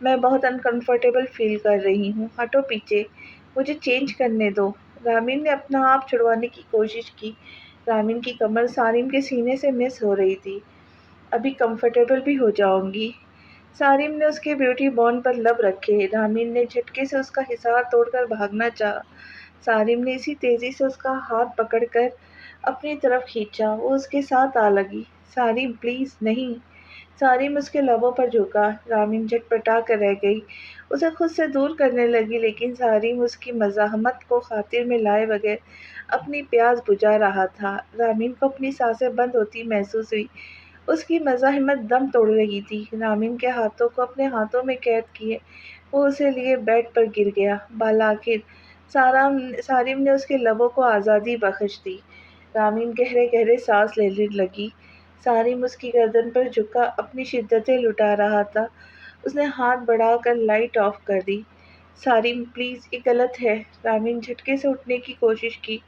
میں بہت انکمفرٹیبل فیل کر رہی ہوں، ہٹو پیچھے، مجھے چینج کرنے دو۔ رامین نے اپنا آپ چھڑوانے کی کوشش کی۔ رامین کی کمر سارم کے سینے سے مس ہو رہی تھی۔ ابھی کمفرٹیبل بھی ہو جاؤں گی۔ سارم نے اس کے بیوٹی بون پر لب رکھے۔ رامین نے جھٹکے سے اس کا حصار توڑ کر بھاگنا چاہا۔ سارم نے اسی تیزی سے اس کا ہاتھ پکڑ کر اپنی طرف کھینچا۔ وہ اس کے ساتھ آ لگی۔ سارم پلیز نہیں۔ سارم اس کے لبوں پر جھکا۔ رامین جھٹپٹا کر رہ گئی۔ اسے خود سے دور کرنے لگی لیکن سارم اس کی مزاحمت کو خاطر میں لائے بغیر اپنی پیاس بجھا رہا تھا۔ رامین کو اپنی سانسیں بند ہوتی محسوس ہوئی۔ اس کی مزاحمت دم توڑ رہی تھی۔ رامین کے ہاتھوں کو اپنے ہاتھوں میں قید کیے وہ اسے لیے بیڈ پر گر گیا۔ بالآخر سارم نے اس کے لبوں کو آزادی بخش دی۔ رامین گہرے گہرے سانس لینے لگی۔ سارم اس کی گردن پر جھکا اپنی شدتیں لٹا رہا تھا۔ اس نے ہاتھ بڑھا کر لائٹ آف کر دی۔ سارم پلیز، یہ غلط ہے۔ رامین جھٹکے سے اٹھنے کی کوشش کی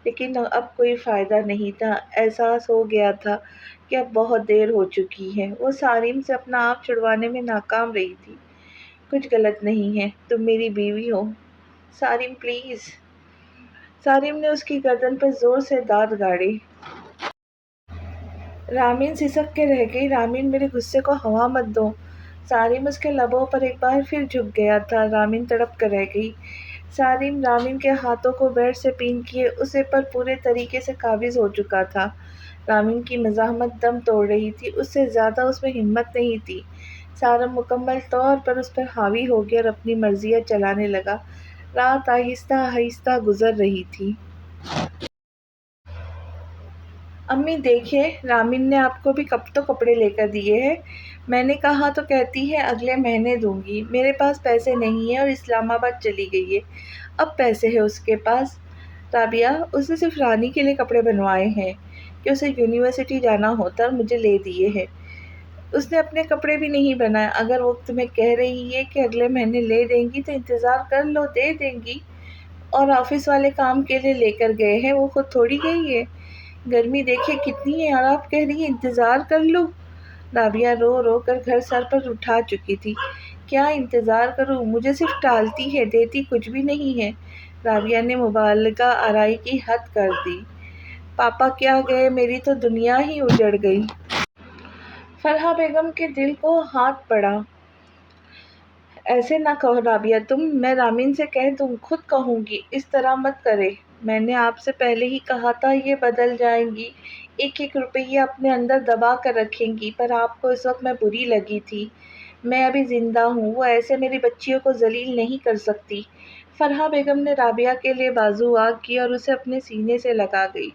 لیکن اب کوئی فائدہ نہیں تھا۔ احساس ہو گیا تھا کہ اب بہت دیر ہو چکی ہے۔ وہ سارم سے اپنا آپ چھڑوانے میں ناکام رہی تھی۔ کچھ غلط نہیں ہے، تم میری بیوی ہو۔ سارم پلیز۔ سارم نے اس کی گردن پر زور سے دانت گاڑے۔ رامین سسک کے رہ گئی۔ رامین، میرے غصے کو ہوا مت دو۔ سارم اس کے لبوں پر ایک بار پھر جھک گیا تھا۔ رامین تڑپ کر رہ گئی۔ سارم رامین کے ہاتھوں کو بیڈ سے پین کیے اسے پر پورے طریقے سے قابض ہو چکا تھا۔ رامین کی مزاحمت دم توڑ رہی تھی۔ اس سے زیادہ اس میں ہمت نہیں تھی۔ سارم مکمل طور پر اس پر حاوی ہو گیا اور اپنی مرضیاں چلانے لگا۔ رات آہستہ آہستہ گزر رہی تھی۔ امی دیکھیں، رامین نے آپ کو بھی تو کپڑے لے کر دیے ہیں۔ میں نے کہا تو کہتی ہے اگلے مہینے دوں گی۔ میرے پاس پیسے نہیں ہیں اور اسلام آباد چلی گئی ہے۔ اب پیسے ہیں اس کے پاس۔ رابعہ، اس نے صرف رانی کے لیے کپڑے بنوائے ہیں کہ اسے یونیورسٹی جانا ہوتا اور مجھے لے دیے ہیں۔ اس نے اپنے کپڑے بھی نہیں بنائے۔ اگر وہ تمہیں کہہ رہی ہے کہ اگلے مہینے لے دیں گی تو انتظار کر لو، دے دیں گی۔ اور آفس والے کام کے لیے لے کر گئے ہیں، وہ خود تھوڑی گئی ہے۔ گرمی دیکھے کتنی ہے اور آپ کہہ رہی ہیں انتظار کر لو۔ رابعہ رو رو کر گھر سر پر اٹھا چکی تھی۔ کیا انتظار کروں؟ مجھے صرف ٹالتی ہے، دیتی کچھ بھی نہیں ہے۔ رابعہ نے مبالغہ آرائی کی حد کر دی۔ پاپا کیا گئے، میری تو دنیا ہی اجڑ گئی۔ فرحہ بیگم کے دل کو ہاتھ پڑا۔ ایسے نہ کہو رابعہ تم، میں رامین سے کہہ دوں، خود کہوں گی، اس طرح مت کرے۔ میں نے آپ سے پہلے ہی کہا تھا یہ بدل جائیں گی، ایک ایک روپیہ اپنے اندر دبا کر رکھیں گی، پر آپ کو اس وقت میں بری لگی تھی۔ میں ابھی زندہ ہوں، وہ ایسے میری بچیوں کو ذلیل نہیں کر سکتی۔ فرحہ بیگم نے رابعہ کے لیے بازو آگ کی اور اسے اپنے سینے سے لگا گئی۔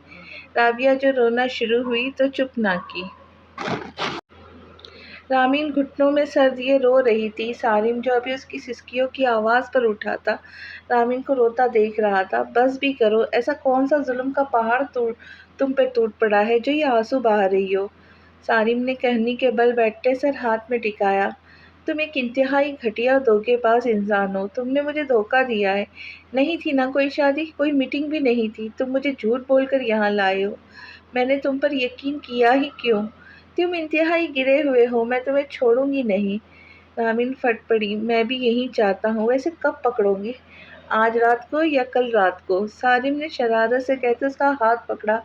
رابعہ جو رونا شروع ہوئی تو چپ نہ کی۔ رامین گھٹنوں میں سر دیے رو رہی تھی۔ سارم جو ابھی اس کی سسکیوں کی آواز پر اٹھا تھا، رامین کو روتا دیکھ رہا تھا۔ بس بھی کرو، ایسا کون سا ظلم کا پہاڑ تم پہ ٹوٹ پڑا ہے جو یہ آنسو بہا رہی ہو؟ سارم نے کہنی کے بل بیٹھتے سر ہاتھ میں ٹکایا۔ تم ایک انتہائی گھٹیا اور دھوکے باز انسان ہو۔ تم نے مجھے دھوکہ دیا ہے۔ نہیں تھی نا کوئی شادی، کوئی میٹنگ بھی نہیں تھی، تم مجھے جھوٹ بول کر یہاں لائے ہو۔ میں نے تم پر یقین کیا ہی کیوں؟ تم انتہائی گرے ہوئے ہو، میں تمہیں چھوڑوں گی نہیں۔ رامین پھٹ پڑی۔ میں بھی یہی چاہتا ہوں، ویسے کب پکڑو گے؟ آج رات کو یا کل رات کو؟ سارم نے شرارت سے کہتے اس کا ہاتھ پکڑا۔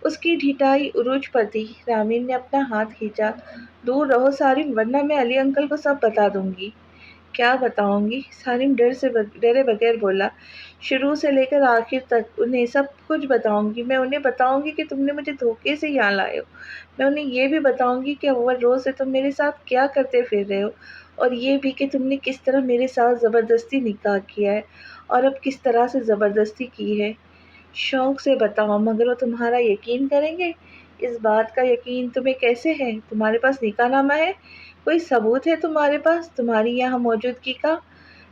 اس کی ڈھٹائی عروج پر تھی۔ رامین نے اپنا ہاتھ کھینچا۔ دور رہو سارم، ورنہ میں علی انکل کو سب بتا دوں گی۔ کیا بتاؤں گی؟ سارم ڈرے بغیر بولا۔ شروع سے لے کر آخر تک انہیں سب کچھ بتاؤں گی۔ میں انہیں بتاؤں گی کہ تم نے مجھے دھوکے سے یہاں لائے ہو۔ میں انہیں یہ بھی بتاؤں گی کہ اول روز سے تم میرے ساتھ کیا کرتے پھر رہے ہو، اور یہ بھی کہ تم نے کس طرح میرے ساتھ زبردستی نکاح کیا ہے اور اب کس طرح سے زبردستی کی ہے۔ شوق سے بتاؤ، مگر وہ تمہارا یقین کریں گے؟ اس بات کا یقین تمہیں کیسے ہے؟ تمہارے پاس نکاح نامہ ہے؟ کوئی ثبوت ہے تمہارے پاس تمہاری یہاں موجودگی کا؟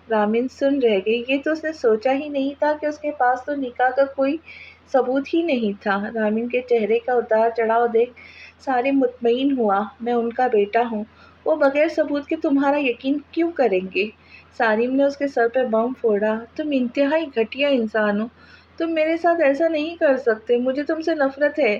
رامین سن رہ گئی۔ یہ تو اس نے سوچا ہی نہیں تھا کہ اس کے پاس تو نکاح کا کوئی ثبوت ہی نہیں تھا۔ رامین کے چہرے کا اتار چڑھاؤ دیکھ سارم مطمئن ہوا۔ میں ان کا بیٹا ہوں، وہ بغیر ثبوت کے تمہارا یقین کیوں کریں گے؟ سارم نے اس کے سر پہ بم پھوڑا۔ تم انتہائی گھٹیا انسان ہو، تم میرے ساتھ ایسا نہیں کر سکتے، مجھے تم سے نفرت ہے۔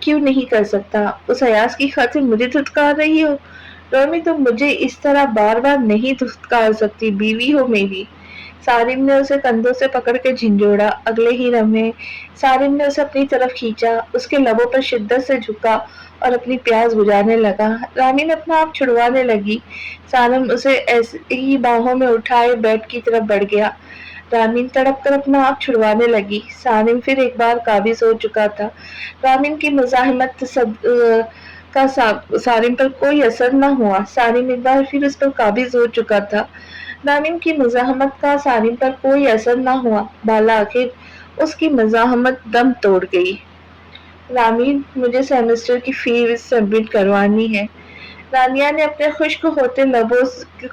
کیوں نہیں کر سکتا؟ اس ایاز کی خاطر مجھے دھتکار رہی ہو؟ رومی تم مجھے اس طرح بار بار نہیں دھتکار سکتی، بیوی ہو میری۔ سارم نے اسے کندھوں سے پکڑ کے جھنجھوڑا۔ اگلے ہی لمحے سارم نے اسے اپنی طرف کھینچا، اس کے لبوں پر شدت سے جھکا اور اپنی پیاس بجھانے لگا۔ رامین اپنا آپ چھڑوانے لگی۔ سارم اسے ایسے ہی باہوں میں اٹھائے بیڈ کی طرف بڑھ گیا۔ رامین تڑپ کر اپنا آپ چھڑوانے لگی۔ سارم پھر ایک بار قابض ہو چکا تھا۔ رامین کی مزاحمت کا سارم پر کوئی اثر نہ ہوا۔ سارم ایک بار پھر اس پر قابض ہو چکا تھا۔ رامین کی مزاحمت کا سارم پر کوئی اثر نہ ہوا۔ بالآخر اس کی مزاحمت دم توڑ گئی۔ رامین مجھے سیمسٹر کی فیس سبمٹ کروانی ہے۔ رانیہ نے اپنے خشک ہوتے لبوں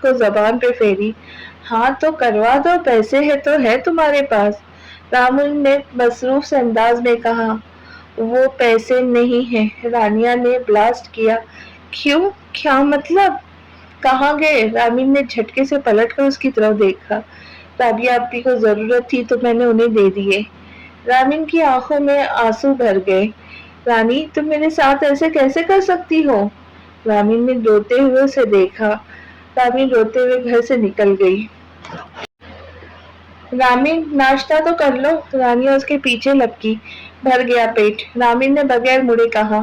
کو زبان پہ پھیری۔ ہاں تو کروا دو، پیسے ہے تو ہے تمہارے پاس، رامین نے مصروف سے انداز میں کہا۔ وہ پیسے نہیں ہیں، رانیہ نے بلاسٹ کیا۔ کیوں؟ کیا مطلب؟ کہاں گئے؟ رامین نے جھٹکے سے پلٹ کر اس کی طرف دیکھا۔ رابعہ آپی کو ضرورت تھی تو میں نے انہیں دے دیے۔ رامین کی آنکھوں میں آنسو بھر گئے۔ رانی تم میرے ساتھ ایسے کیسے کر سکتی ہو؟ رامین نے روتے ہوئے اسے دیکھا۔ رامین روتے ہوئے گھر سے نکل گئی۔ رامین ناشتہ تو کر لو، رانیہ اس کے پیچھے لپکی۔ بھر گیا پیٹ، رامین نے بغیر مڑے کہا۔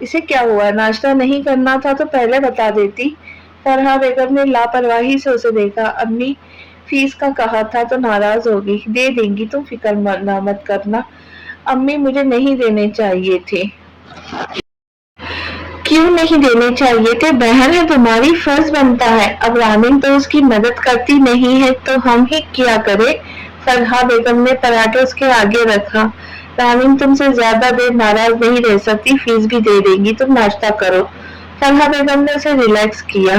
اسے کیا ہوا؟ ناشتہ نہیں کرنا تھا تو پہلے بتا دیتی۔ فرحہ بیگم نے لاپرواہی سے اسے دیکھا۔ امی فیس کا کہا تھا تو ناراض ہوگی، دے دیں گی، تم فکر مت کرنا۔ امی مجھے نہیں دینے چاہیے تھے۔ کیوں نہیں دینے چاہیے تھے؟ بہن ہے تمہاری، فرض بنتا ہے۔ اب رامین تو اس کی مدد کرتی نہیں ہے تو ہم ہی کیا کریں؟ فرحہ بیگم نے پراٹھے اس کے آگے رکھا۔ رامین تم سے زیادہ دیر ناراض نہیں رہ سکتی، فیس بھی دے دیں گی، تم ناشتہ کرو۔ فرحہ بیگم نے اسے ریلیکس کیا۔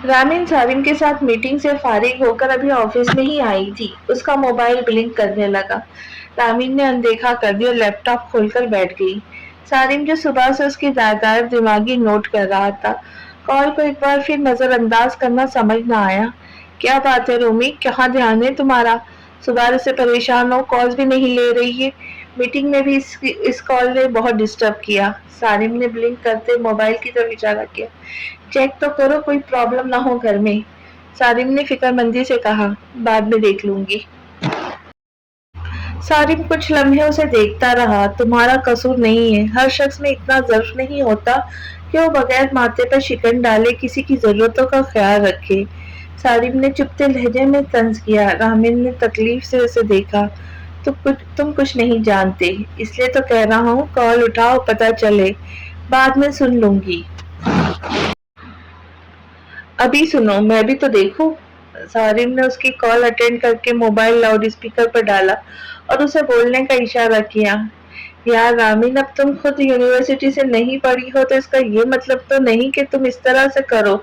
رامین سارم کے ساتھ میٹنگ سے فارغ ہو کر ابھی آفس میں ہی آئی تھی۔ اس کا موبائل بلنک کرنے لگا۔ رامین نے اندیکھا کر دیا اور لیپ ٹاپ کھول کر بیٹھ گئی۔ سارم جو صبح سے اس کی دائر دماغی نوٹ کر رہا تھا، کال کو ایک بار پھر نظر انداز کرنا سمجھ نہ آیا۔ کیا بات ہے رومی، کہاں دھیان ہے تمہارا؟ صبح سے پریشان ہو، کالز بھی نہیں لے رہی ہے۔ میٹنگ میں بھی اس کال نے بہت ڈسٹرب کیا۔ سارم نے بلنک کرتے موبائل کی طرف اشارہ کیا۔ چیک تو کرو کوئی پرابلم نہ ہو گھر میں، سارم نے فکر مندی سے کہا۔ بعد میں دیکھ لوں گی۔ سارم کچھ لمحے اسے دیکھتا رہا۔ تمہارا قصور نہیں ہے، ہر شخص میں اتنا ظرف نہیں ہوتا کہ وہ بغیر ماتھے پر شکن ڈالے کسی کی ضرورتوں کا خیال رکھے۔ سارم نے چپتے لہجے میں طنز کیا۔ رامین نے تکلیف سے اسے دیکھا۔ تم کچھ نہیں جانتے، اس لیے تو کہہ رہا ہوں، کال اٹھاؤ، پتہ چلے۔ بعد میں سن لوں گی۔ ابھی سنو، میں بھی تو دیکھوں۔ سارم نے اس کی کال اٹینڈ کر کے موبائل لاؤڈ اسپیکر پر ڈالا اور اسے بولنے کا اشارہ کیا۔ یار رامین، اب تم خود یونیورسٹی سے نہیں پڑھی ہو تو اس کا یہ مطلب تو نہیں کہ تم اس طرح سے کرو۔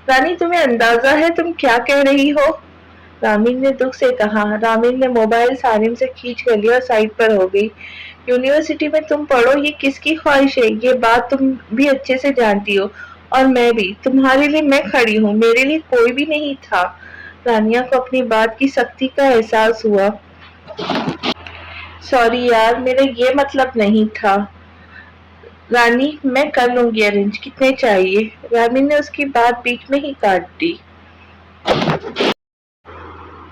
رانی تمہیں اندازہ ہے تم کیا کہہ رہی ہو؟ رامین نے دکھ سے کہا۔ رامین نے موبائل سارم سے کھینچ کر لیا اور سائڈ پر ہو گئی۔ یونیورسٹی میں تم پڑھو یہ کس کی خواہش ہے؟ یہ بات تم بھی اچھے سے جانتی ہو، اور میں بھی۔ تمہارے لیے میں کھڑی ہوں، میرے لیے کوئی بھی نہیں تھا۔ رانیہ کو اپنی بات کی سختی کا احساس ہوا۔ سوری یار، میرا یہ مطلب نہیں تھا۔ رانی میں کر لوں گی ارینج، کتنے چاہیے؟ رامین نے اس کی بات بیچ میں ہی کاٹ دی۔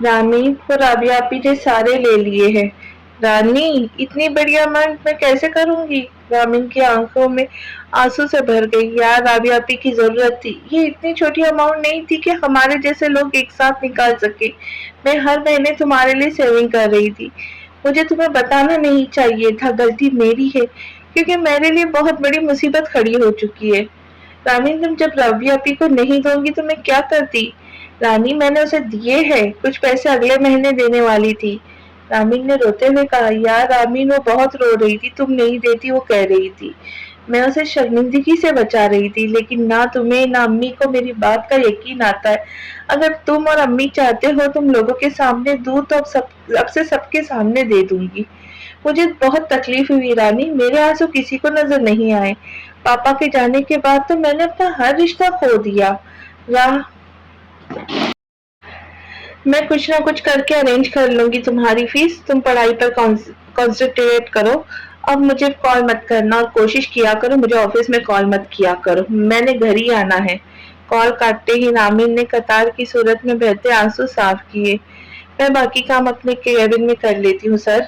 رامین وہ رابعہ آپی نے سارے لے لیے ہیں۔ رانی اتنی بڑی اماؤنٹ میں کیسے کروں گی؟ رامین کی آنکھوں میں آنسو سے بھر گئی۔ یار رابعہ آپی کی ضرورت تھی، یہ اتنی چھوٹی اماؤنٹ نہیں تھی کہ ہمارے جیسے لوگ ایک ساتھ نکال سکے۔ میں ہر مہینے تمہارے لیے سیونگ کر رہی تھی، مجھے تمہیں بتانا نہیں چاہیے تھا، غلطی میری ہے، کیونکہ میرے لیے بہت بڑی مصیبت کھڑی ہو چکی ہے۔ رامین تم جب رابعہ آپی کو نہیں دوں گی تو میں کیا کرتی؟ رانی میں نے اسے دیے ہیں، کچھ پیسے اگلے مہینے دینے والی تھی۔ رامین نے روتے ہوئے کہا۔ یار رامین وہ بہت رو رہی تھی، تم نہیں دیتی وہ کہہ رہی تھی، میں اسے شرمندگی سے بچا رہی تھی، لیکن نہ تمہیں نہ امی کو میری بات کا یقین آتا ہے۔ اگر تم اور امی چاہتے ہو تم لوگوں کے سامنے دوں تو اب سے سب کے سامنے دے دوں گی۔ مجھے بہت تکلیف ہوئی رانی، میرے آنسو کسی کو نظر نہیں آئے۔ پاپا کے جانے کے بعد تو میں نے اپنا ہر رشتہ کھو دیا۔ میں کچھ نہ کچھ کر کے ارینج کر لوں گی تمہاری فیس، تم پڑھائی پر کنسنٹریٹ کرو۔ اب مجھے کال مت کرنا اور کوشش کیا کرو مجھے آفس میں کال مت کیا کرو، میں نے گھر ہی آنا ہے۔ کال کاٹتے ہی رامین نے قطار کی صورت میں بہتے آنسو صاف کیے۔ میں باقی کام اپنے کیبن میں کر لیتی ہوں سر۔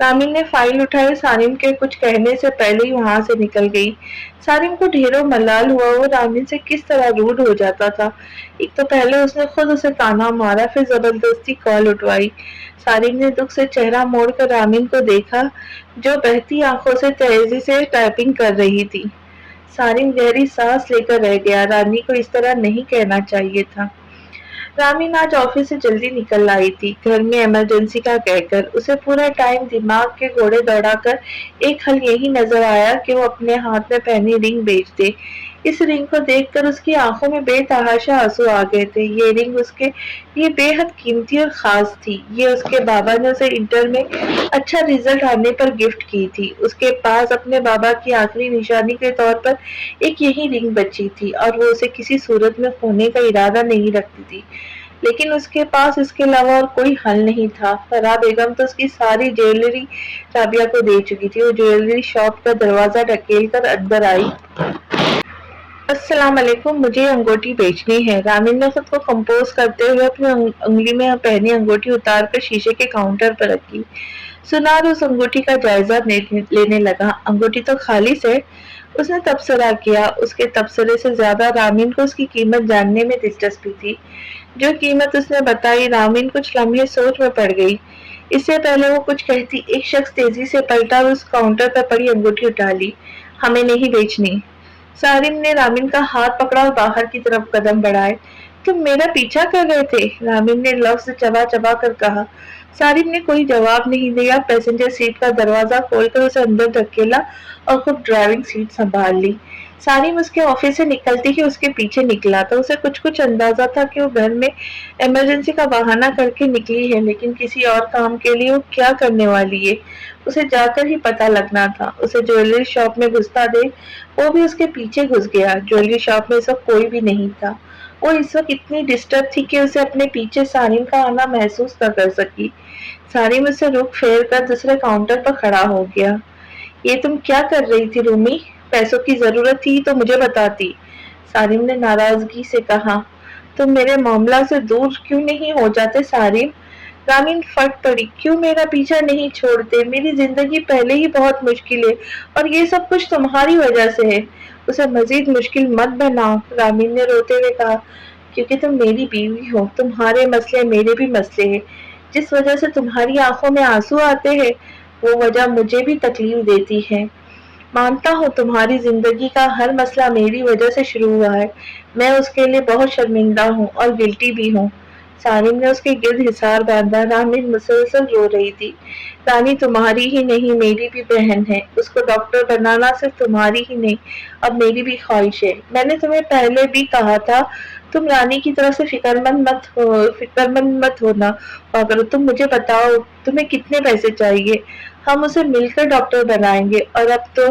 رامین نے فائل اٹھائی، سارم کے کچھ کہنے سے پہلے ہی وہاں سے نکل گئی۔ سارم کو ڈھیروں ملال ہوا وہ رامین سے کس طرح روڈ ہو جاتا تھا۔ ایک تو پہلے اس نے خود اسے تانا مارا، پھر زبردستی کال اٹھوائی۔ سارم نے دکھ سے چہرہ موڑ کر رامین کو دیکھا جو بہتی آنکھوں سے تیزی سے ٹائپنگ کر رہی تھی۔ سارم گہری سانس لے کر رہ گیا، رانی کو اس طرح نہیں کہنا چاہیے تھا۔ رامین آج آفس سے جلدی نکل آئی تھی، گھر میں ایمرجنسی کا کہہ کر۔ اسے پورا ٹائم دماغ کے گھوڑے دوڑا کر ایک حل یہی نظر آیا کہ وہ اپنے ہاتھ میں پہنی رنگ بیچ دے۔ اس رنگ کو دیکھ کر اس کی آنکھوں میں بے تحاشا آنسو آ گئے تھے۔ یہ رنگ اس کے لیے بے حد قیمتی اور خاص تھی۔ یہ اس کے بابا نے اسے انٹر میں اچھا رزلٹ آنے پر گفٹ کی تھی۔ اس کے پاس اپنے بابا کی آخری نشانی کے طور پر ایک یہی رنگ بچی تھی اور وہ اسے کسی صورت میں کھونے کا ارادہ نہیں رکھتی تھی، لیکن اس کے پاس اس کے علاوہ اور کوئی حل نہیں تھا۔ فرح بیگم تو اس کی ساری جیولری رابعہ کو دے چکی تھی۔ وہ جیولری شاپ کا دروازہ ڈھکیل کر اندر آئی۔ السلام علیکم، مجھے انگوٹی بیچنی ہے۔ رامین نے خود کو کمپوز کرتے ہوئے اپنی انگلی میں پہنی انگوٹی اتار کر شیشے کے کاؤنٹر پر رکھی۔ سنار اس انگوٹی کا جائزہ لینے لگا۔ انگوٹی تو خالص ہے، اس نے تبصرہ کیا۔ اس کے تبصرے سے زیادہ رامین کو اس کی قیمت جاننے میں دلچسپی تھی۔ جو قیمت اس نے بتائی، رامین کچھ لمحے سوچ میں پڑ گئی۔ اس سے پہلے وہ کچھ کہتی، ایک شخص تیزی سے پلٹا اور اس کاؤنٹر پر پڑی انگوٹی اٹھا لی۔ ہمیں نہیں بیچنی۔ سارم نے رامین کا ہاتھ پکڑا اور باہر کی طرف قدم بڑھائے۔ تم میرا پیچھا کر رہے تھے، رامین نے لفظ چبا چبا کر کہا۔ سارم نے کوئی جواب نہیں دیا، پیسنجر سیٹ کا دروازہ کھول کر اسے اندر دھکیلا اور خود ڈرائیونگ سیٹ سنبھال لی۔ سارم اس کے آفس سے نکلتی ہی اس کے پیچھے نکلا تھا۔ اسے کچھ اندازہ تھا کہ وہ گھر میں ایمرجنسی کا بہانہ کر کے نکلی ہے، لیکن کسی اور کام کے لیے وہ کیا کرنے والی ہے، اسے جا کر ہی پتہ لگنا تھا۔ اسے جیولری شاپ میں گھستا دیکھ وہ بھی اس کے پیچھے گھس گیا۔ جیولری شاپ میں اس وقت کوئی بھی نہیں تھا۔ وہ اس وقت اتنی ڈسٹرب تھی کہ اسے اپنے پیچھے سارم کا آنا محسوس نہ کر سکی۔ سارم اسے رخ پھیر کر دوسرے کاؤنٹر پر کھڑا ہو گیا۔ یہ تم کیا کر رہی تھی رومی؟ پیسوں کی ضرورت تھی تو مجھے بتاتی، سارم نے ناراضگی سے کہا۔ تم میرے معاملہ سے دور کیوں نہیں ہو جاتے سارم؟ رامین پھٹ پڑی، کیوں میرا پیچھا نہیں چھوڑتے؟ میری زندگی پہلے ہی بہت مشکل ہے اور یہ سب کچھ تمہاری وجہ سے ہے۔ اسے مزید مشکل مت بناؤ، رامین نے روتے ہوئے کہا، کیونکہ تم میری بیوی ہو، تمہارے مسئلے میرے بھی مسئلے ہیں۔ جس وجہ سے تمہاری آنکھوں میں آنسو آتے ہیں وہ وجہ مجھے بھی تکلیف دیتی ہے۔ مانتا ہوں تمہاری زندگی کا ہر مسئلہ میری وجہ سے شروع ہوا ہے، میں اس کے لیے بہت شرمندہ ہوں اور گلٹی بھی ہوں۔ سارم نے اس کے گرد حصار باندھا۔ رامین مسلسل رو رہی تھی۔ رانی تمہاری ہی نہیں میری بھی بہن ہے، اس کو ڈاکٹر بنانا صرف تمہاری ہی نہیں اب میری بھی خواہش ہے۔ میں نے تمہیں پہلے بھی کہا تھا تم رانی کی طرف سے فکر مند مت ہونا اگر تم مجھے بتاؤ تمہیں کتنے پیسے چاہیے، ہم اسے مل کر ڈاکٹر بنائیں گے، اور اب تو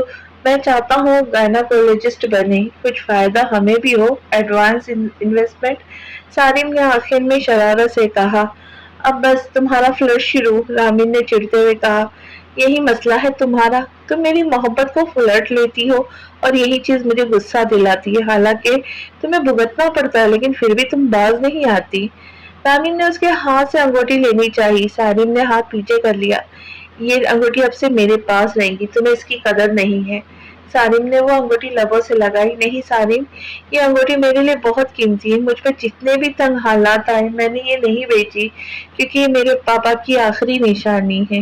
میں چاہتا ہوں گائناکولوجسٹ بنے، کچھ فائدہ ہمیں بھی ہو، ایڈوانس انویسٹمنٹ۔ سارم نے آخر میں شرارت سے کہا۔ اب بس تمہارا فلرٹ شروع، رامین نے چڑھتے ہوئے کہا۔ یہی مسئلہ ہے تمہارا، تم میری محبت کو فلرٹ لیتی ہو اور یہی چیز مجھے غصہ دلاتی ہے، حالانکہ تمہیں بھگتنا پڑتا ہے لیکن پھر بھی تم باز نہیں آتی۔ رامین نے اس کے ہاتھ سے انگوٹی لینی چاہی۔ سارم نے ہاتھ پیچھے کر لیا۔ یہ انگوٹی اب سے میرے پاس رہیں گی، تمہیں اس کی قدر نہیں ہے۔ سارم نے وہ انگوٹی لبوں سے لگائی۔ نہیں سارم، یہ انگوٹی میرے لیے بہت قیمتی ہے، مجھ پر جتنے بھی تنگ حالات آئے میں نے یہ نہیں بیچی کیونکہ یہ میرے پاپا کی آخری نشانی ہے۔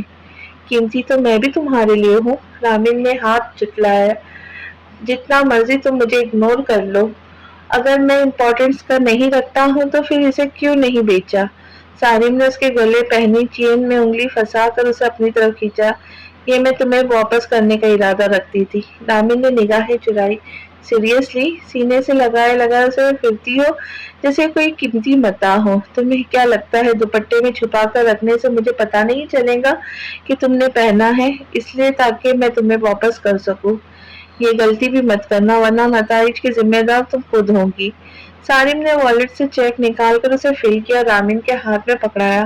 قیمتی تو میں بھی تمہارے لیے ہوں، رامین نے ہاتھ جھٹلایا۔ جتنا مرضی تم مجھے اگنور کر لو، اگر میں امپورٹنس کا نہیں رکھتا ہوں تو پھر اسے کیوں نہیں بیچا؟ سارم نے اس کے گلے پہنی چین میں انگلی پھنسا کر اسے اپنی طرف کھینچا۔ یہ میں تمہیں واپس کرنے کا ارادہ رکھتی تھی۔ رامین نے نگاہیں چرائی۔ سیریسلی؟ سینے سے لگائے لگائے اسے پھرتی ہو جیسے کوئی قیمتی متاع ہو۔ تمہیں کیا لگتا ہے دوپٹے میں چھپا کر رکھنے سے مجھے پتہ نہیں چلے گا کہ تم نے پہنا ہے، اس لیے تاکہ میں تمہیں واپس کر سکوں؟ یہ غلطی بھی مت کرنا ورنہ نتائج کی ذمہ دار تم خود ہوگی۔ سارم نے والیٹ سے چیک نکال کر اسے فل کیا، رامین کے ہاتھ میں پکڑایا۔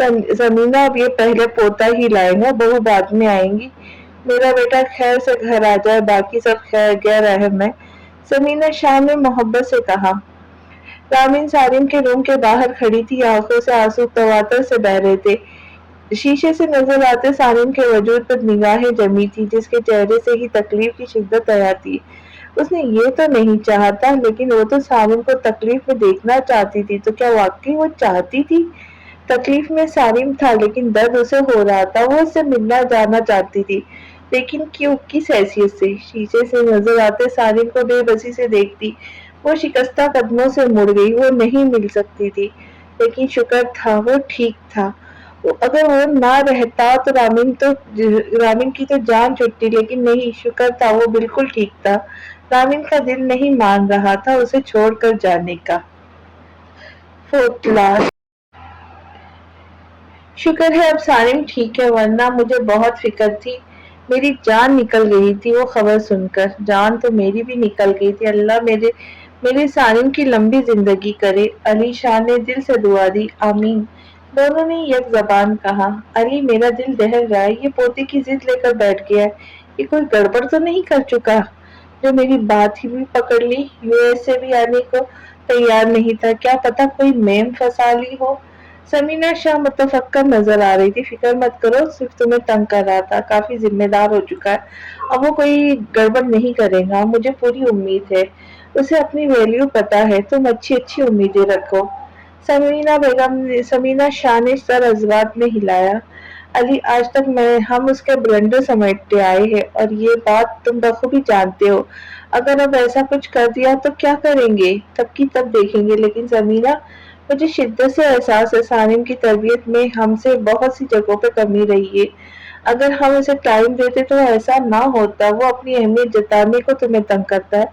زمینہ اب یہ پہلے پوتا ہی لائے گا، بہو بعد میں آئیں گی، میرا بیٹا خیر سے گھر آ جائے، باقی سب خیر غیر اہم ہے، زمینہ شاہ نے محبت سے کہا۔ رامین سارم کے روم کے باہر کھڑی تھی، آنکھوں سے آنسو تواتر سے بہہ رہے تھے۔ شیشے سے نظر آتے سارم کے وجود پر نگاہیں جمی تھی، جس کے چہرے سے ہی تکلیف کی شدت آیا تھی۔ اس نے یہ تو نہیں چاہا تھا، لیکن وہ تو سارم کو تکلیف میں دیکھنا چاہتی تھی، تو کیا واقعی وہ چاہتی تھی؟ تکلیف میں سارم تھا، لیکن درد اسے ہو رہا تھا، وہ اس سے ملنا جانا چاہتی تھی، لیکن کیوں، کس حیثیت سے؟ شیشے سے نظر آتے سارم کو بے بسی سے دیکھتی وہ شکستہ قدموں سے مڑ گئی، وہ نہیں مل سکتی تھی، لیکن شکر تھا وہ ٹھیک تھا۔ اگر وہ نہ رہتا تو رامین کی تو جان چھٹتی، لیکن نہیں، شکر تھا وہ بالکل ٹھیک تھا۔ رامین کا دل نہیں مان رہا تھا اسے چھوڑ کر جانے کا۔ فوتلا شکر ہے اب سارم ٹھیک ہے، ورنہ مجھے بہت فکر تھی، میری جان نکل گئی تھی وہ خبر سن کر۔ جان تو میری بھی نکل گئی تھی، اللہ میرے سارم کی لمبی زندگی کرے۔ علی شاہ نے دل سے دعا دی۔ آمین، دونوں نے یک زبان کہا۔ علی، میرا دل دہل رہا ہے، یہ پوتے کی ضد لے کر بیٹھ گیا ہے، یہ کوئی گڑبڑ تو نہیں کر چکا جو میری بات ہی بھی پکڑ لی؟ US سے بھی آنے کو تیار نہیں تھا، کیا پتا کوئی میم پھنسا لی ہو؟ سمینہ شاہ متفکر نظر آ رہی تھی۔ فکر مت کرو، صرف تمہیں تنگ کر رہا تھا، کافی ذمہ دار ہو چکا ہے، اب وہ کوئی گڑبڑ نہیں کرے گا، مجھے پوری امید ہے، اسے اپنی ویلیو پتا ہے، تم اچھی امیدیں رکھو۔ سمینہ شاہ نے سر ازبات میں ہلایا۔ علی، آج تک ہم اس کے بلنڈر سمیٹتے آئے ہیں، اور یہ بات تم بخوبی جانتے ہو، اگر اب ایسا کچھ کر دیا تو کیا کریں گے؟ تب کی تب دیکھیں گے۔ لیکن زمینہ، مجھے شدت سے احساس ہے سارم کی تربیت میں ہم سے بہت سی جگہوں پہ کمی رہی ہے، اگر ہم اسے ٹائم دیتے تو ایسا نہ ہوتا۔ وہ اپنی اہمیت جتانے کو تمہیں تنگ کرتا ہے،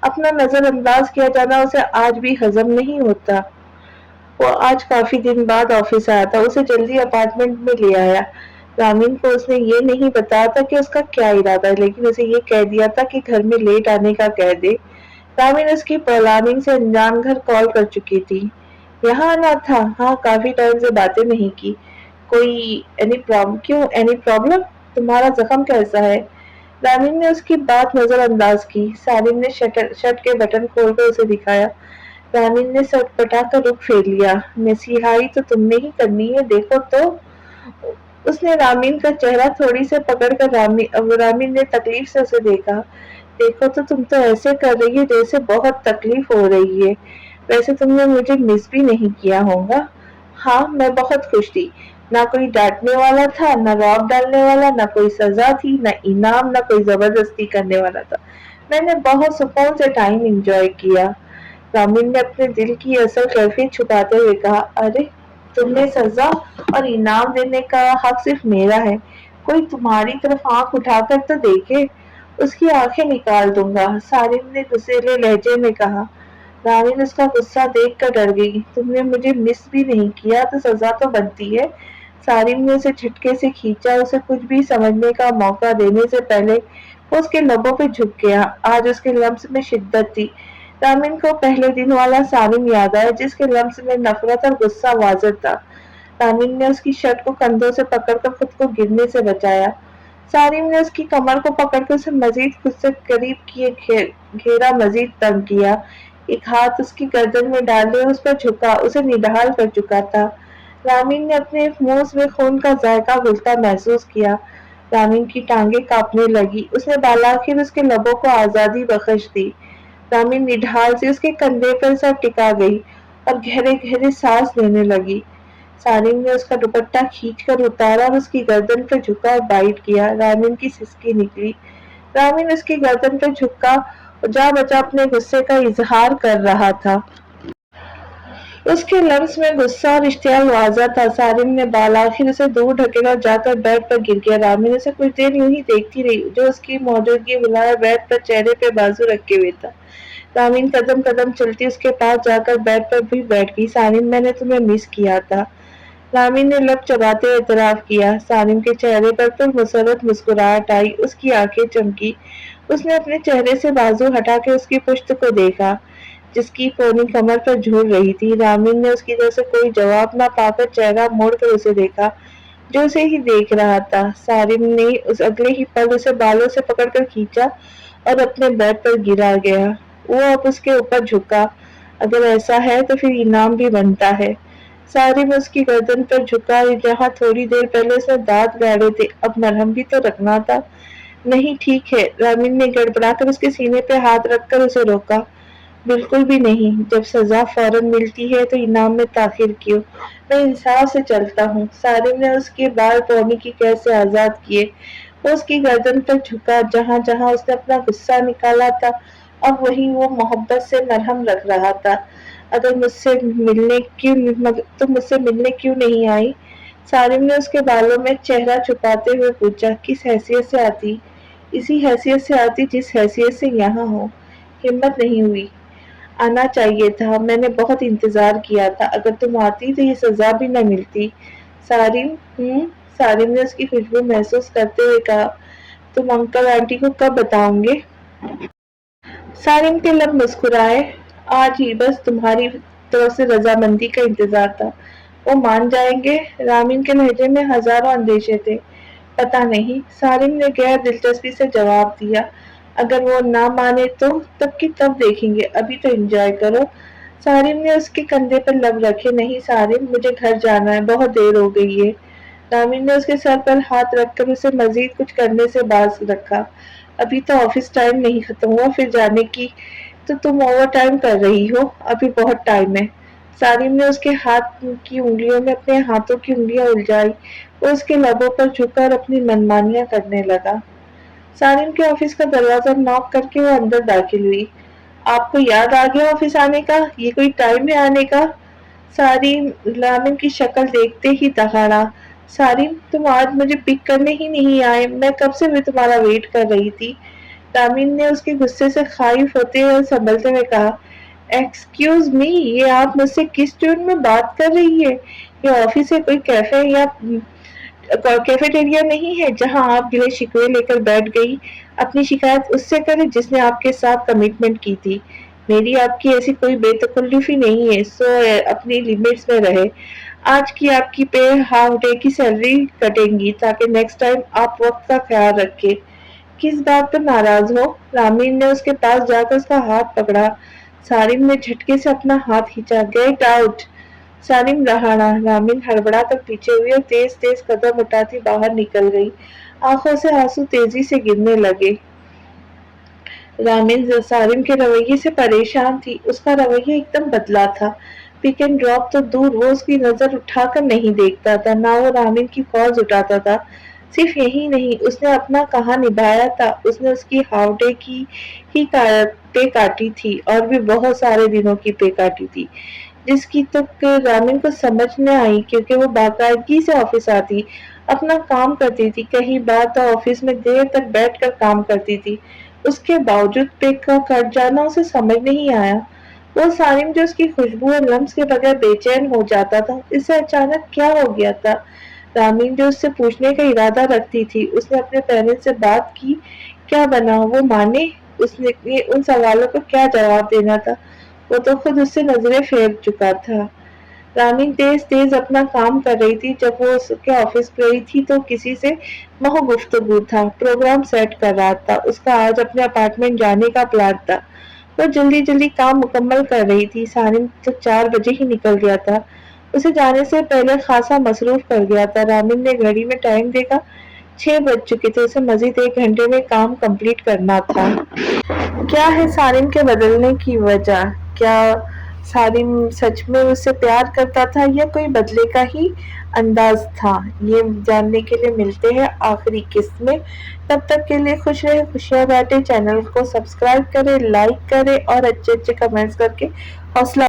اپنا نظر انداز کیا جانا اسے آج بھی ہضم نہیں ہوتا۔ وہ آج کافی دن بعد آفس آیا تھا، اسے جلدی اپارٹمنٹ میں لے آیا۔ رامین کو اس نے یہ نہیں بتایا تھا کہ اس کا کیا ارادہ ہے، لیکن اسے یہ کہہ دیا تھا کہ گھر میں لیٹ آنے کا کہہ دے۔ رامین اس کی پلاننگ سے انجان گھر کال کر چکی تھی۔ یہاں آنا تھا؟ ہاں، کافی ٹائم سے باتیں نہیں کی۔ کوئی کیوں اینی پرابلم؟ تمہارا زخم کیسا ہے؟ رامین نے اس کی بات نظر انداز کی۔ سارم نے شرٹ کے بٹن کھول کر اسے دکھایا۔ رامین نے سر پٹا کر رخ پھیر لیا۔ مسیحائی تو تم نے ہی کرنی ہے، دیکھو تو۔ اس نے رامین کا چہرہ تھوڑی سے پکڑ کر رامین نے تکلیف سے اسے دیکھا۔ دیکھو تو تم تو ایسے کر رہی ہے جیسے بہت تکلیف ہو رہی ہے، ویسے تم نے مجھے مس بھی نہیں کیا ہوگا۔ ہاں، میں بہت خوش تھی، نہ کوئی ڈانٹنے والا تھا، نہ رعب ڈالنے والا، نہ کوئی سزا تھی، نہ انعام، نہ کوئی زبردستی کرنے والا تھا، میں نے بہت سکون سے ٹائم انجوائے کیا۔ رامین نے اپنے دل کی اصل کیفیت چھپاتے ہوئے کہا۔ ارے، تم نے سزا اور انعام دینے کا حق صرف میرا ہے، کوئی تمہاری طرف آنکھ اٹھا کر تو دیکھے، اس کی آنکھیں نکال دوں گا، سارم نے غصیلے لہجے میں کہا۔ رامین اس کا غصہ دیکھ کر ڈر گئی۔ تم نے مجھے مس بھی نہیں کیا تو سزا تو بنتی ہے۔ سارم نے اسے جھٹکے سے کھینچا، اسے کچھ بھی سمجھنے کا موقع دینے سے پہلے وہ اس کے لبوں پہ جھک گیا۔ آج اس کے لمس میں شدت تھی۔ رامین کو پہلے دن والا سارم یاد آیا، جس کے لمس میں نفرت اور غصہ واضح تھا۔ رامین نے اس کی شرٹ کو کندھوں سے پکڑ کر خود کو گرنے سے بچایا۔ سارم نے اس کی کمر کو پکڑ کر اسے مزید خود سے قریب کیے گھیرا، مزید تنگ کیا، ایک ہاتھ اس کی گردن میں ڈالے اس پر جھکا، اسے نڈال کر چکا تھا۔ رامین نے اپنے منہ میں خون کا ذائقہ گھلتا محسوس کیا۔ رامین کی ٹانگیں کانپنے لگی، اس نے بالآخر اس کے لبوں کو آزادی بخش دی۔ رامین نڈال سے اس کے کندھے پر سر ٹکا گئی اور گہرے گہرے سانس لینے لگی۔ سارم نے اس کا دوپٹہ کھینچ کر اتارا اور اس کی گردن پر جھکا اور بائٹ کیا۔ رامین کی سسکی نکلی۔ رامین اس کی گردن پر جھکا اور جا بجا اپنے غصے کا اظہار کر رہا تھا۔ اس کے لمس میں غصہ اور اشتعال واضح تھا۔ سارم نے بالآخر اسے دور ڈھکیلا اور جا کر بیڈ پر گر گیا۔ رامین اسے کچھ دیر یوں ہی دیکھتی رہی، جو اس کی موجودگی بلائے بیڈ پر چہرے پہ بازو رکھے ہوئے تھا۔ رامین قدم قدم چلتی اس کے پاس جا کر بیڈ پر بھی بیٹھ گئی۔ سارم، میں نے تمہیں مس کیا تھا، رامین نے لب چباتے ہوئے اعتراف کیا۔ سارم کے چہرے پر پھر مسرت مسکراہٹ آئی، اس کی آنکھیں چمکی، اس نے اپنے چہرے سے بازو ہٹا کے اس کی پشت کو دیکھا۔ جس کی پونی کمر پر جھول رہی تھی۔ رامین نے اس کی طرف سے کوئی جواب نہ پا کر چہرہ موڑ کر اسے دیکھا جو اسے ہی دیکھ رہا تھا۔ سارم نے اس اگلے ہی پل اسے بالوں سے پکڑ کر کھینچا اور اپنے بیڈ پر گرا گیا۔ وہ اب اس کے اوپر جھکا۔ اگر ایسا ہے تو پھر انعام بھی بنتا ہے۔ سارم اس کی گردن پر جھکا جہاں تھوڑی دیر پہلے اس نے دانت گاڑے تھے، اب مرہم بھی تو رکھنا تھا۔ نہیں ٹھیک ہے، رامین نے گڑبڑا کر اس کے سینے پہ ہاتھ رکھ کر اسے روکا۔ بالکل بھی نہیں، جب سزا فوراً ملتی ہے تو انعام میں تاخیر کیوں؟ میں انصاف سے چلتا ہوں۔ سارم نے اس کے بال پونی کی قید سے آزاد کیے۔ وہ اس کی گردن پر جھکا جہاں جہاں اس نے اپنا غصہ نکالا تھا، اب وہیں وہ محبت سے مرہم رکھ رہا تھا۔ اگر تم مجھ سے ملنے کیوں نہیں آئی؟ سارم نے اس کے بالوں میں چہرہ چھپاتے ہوئے پوچھا۔ کس حیثیت سے آتی؟ اسی حیثیت سے آتی جس حیثیت سے یہاں ہو۔ ہمت نہیں ہوئی۔ آنا چاہیے تھا، میں نے بہت انتظار کیا تھا، اگر تم آتی تو یہ سزا بھی نہ ملتی۔ سارم سارم نے اس کی خوشبو محسوس کرتے ہوئے کہا۔ تم انکل آنٹی کو کب بتاؤں گے؟ سارم کے لب مسکرائے۔ آج ہی، بس تمہاری طرف سے رضامندی کا انتظار تھا۔ وہ مان جائیں گے؟ رامین کے لہجے میں ہزاروں اندیشے تھے۔ پتہ نہیں، سارم نے غیر دلچسپی سے جواب دیا۔ اگر وہ نہ مانے تو تب کی تب دیکھیں گے، ابھی تو انجوائے کرو۔ سارم نے اس کے کندھے پر لب رکھے۔ نہیں سارم، مجھے گھر جانا ہے، بہت دیر ہو گئی ہے۔ رامین نے اس کے سر پر ہاتھ رکھ کر اسے مزید کچھ کرنے سے باز رکھا۔ ابھی تو آفس ٹائم نہیں ختم ہوا، پھر جانے کی تو تم اوور ٹائم کر رہی ہو، ابھی بہت ٹائم ہے۔ سارم نے اس کے ہاتھ کی انگلیوں میں اپنے ہاتھوں کی انگلیاں الجھائی۔ وہ اس کے لبوں پر جھکا اور اپنی منمانیاں کرنے لگا۔ سارم کے آفس کا دروازہ ناک کر کے وہ اندر داخل ہوئی۔ آپ کو یاد آ گیا آفس آنے کا؟ یہ کوئی ٹائم ہے آنے کا؟ رامین کی شکل دیکھتے ہی دہاڑا۔ سارم، تم آج مجھے پک کرنے ہی نہیں آئے، میں کب سے بھی تمہارا ویٹ کر رہی تھی۔ رامین نے اس کے غصے سے خائف ہوتے اور سنبھلتے ہوئے کہا۔ ایکسکیوز می، یہ آپ مجھ سے کس ٹون میں بات کر رہی ہے؟ یہ آفس ہے، کوئی کیفے یا کیفیٹیریا نہیں ہے جہاں آپ گلے شکوے لے کر بیٹھ گئی۔ اپنی شکایت اس سے کریں جس نے آپ کے ساتھ کمٹمنٹ کی تھی۔ میری آپ کی ایسی کوئی بے تکلفی نہیں ہے، سو اپنی لمٹس میں رہے۔ آج کی آپ کی پے ہاف ڈے کی سیلری کٹیں گی تاکہ نیکسٹ ٹائم آپ وقت کا خیال رکھیں۔ کس بات پر ناراض ہو؟ رامین نے اس کے پاس جا کر اس کا ہاتھ پکڑا۔ سارم نے جھٹکے سے اپنا ہاتھ کھینچا۔ Get out! سارم دہاڑا۔ رامین ہڑبڑا کر پیچھے ہوئی اور تیز تیز قدم اٹھاتی باہر نکل گئی۔ آنکھوں سے آنسو تیزی سے گرنے لگے۔ رامین سارم کے رویے سے پریشان تھی۔ اس کا رویہ ایک دم بدلا تھا۔ پک اینڈ ڈراپ تو دور، وہ اس کی نظر اٹھا کر نہیں دیکھتا تھا، نہ وہ رامین کی فوج اٹھاتا تھا۔ صرف یہی نہیں، اس نے اپنا کہاں نبھایا تھا، اس نے اس کی ہاف ڈے کی ہی پے کاٹی تھی اور بھی بہت سارے دنوں کی پے کاٹی تھی، جس کی تو رامین کو سمجھ نہ آئی کیونکہ وہ باقاعدگی سے آفس آتی، اپنا کام کرتی تھی، کئی بار تو آفس میں دیر تک بیٹھ کر کام کرتی تھی، اس کے باوجود پے کا کٹ جانا اسے سمجھ نہیں آیا۔ وہ سارم جو اس کی خوشبو اور لمس کے بغیر بے چین ہو جاتا تھا، اس سے اچانک کیا ہو گیا تھا؟ رامین جو اس سے پوچھنے کا ارادہ رکھتی تھی، اس نے اپنے پیرنٹس سے بات کی، کیا بنا؟ وہ مانے؟ اس نے ان سوالوں کا کیا جواب دینا تھا؟ وہ تو خود اس سے نظریں پھیر چکا تھا۔ رامین تیز تیز اپنا کام کر رہی تھی۔ جب وہ اس کے آفس گئی تھی تو کسی سے محو گفتگو تھا، پروگرام سیٹ کر رہا تھا، اس کا آج اپنے اپارٹمنٹ جانے کا پلان تھا۔ وہ جلدی جلدی کام مکمل کر رہی تھی۔ سارم تو 4 بجے ہی نکل گیا تھا، اسے جانے سے پہلے خاصا مصروف کر گیا تھا۔ رامین نے گھڑی میں ٹائم دیکھا، 6 بج چکے تھے، اسے مزید 1 گھنٹے میں کام کمپلیٹ کرنا تھا۔ کیا ہے سارم کے بدلنے کی وجہ؟ کیا سارم سچ میں اس سے پیار کرتا تھا یا کوئی بدلے کا ہی انداز تھا؟ یہ جاننے کے لیے ملتے ہیں آخری قسط میں۔ تب تک کے لیے خوش رہے، خوشیاں بانٹیں۔ چینل کو سبسکرائب کریں، لائک کریں اور اچھے اچھے کمنٹس کر کے حوصلہ